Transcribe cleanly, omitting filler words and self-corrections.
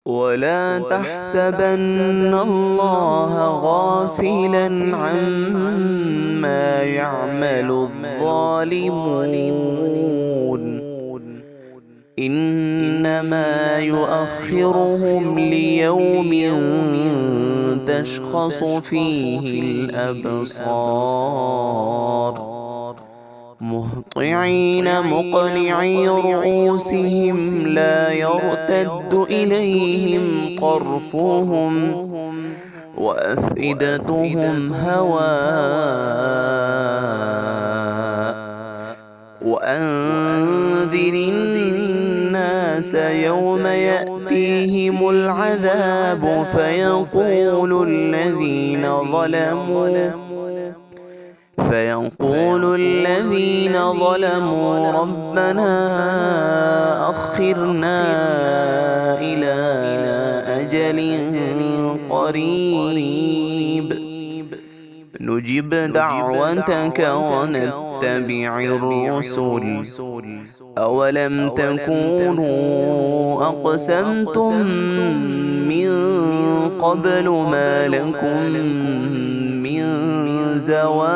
ولا تحسبن الله غافلا عما يعمل الظالمون، إنما يؤخرهم ليوم تشخص فيه الأبصار، مهطعين مقنعي رؤوسهم لا يرتد إليهم طرفهم وأفئدتهم هواء. وأنذر الناس يوم يأتيهم العذاب فيقول الذين ظلموا ربنا أخرنا إلى أجل قريب نجب دعوتك ونتبع الرسل، أولم تكونوا أقسمتم من قبل ما لكم من زوال.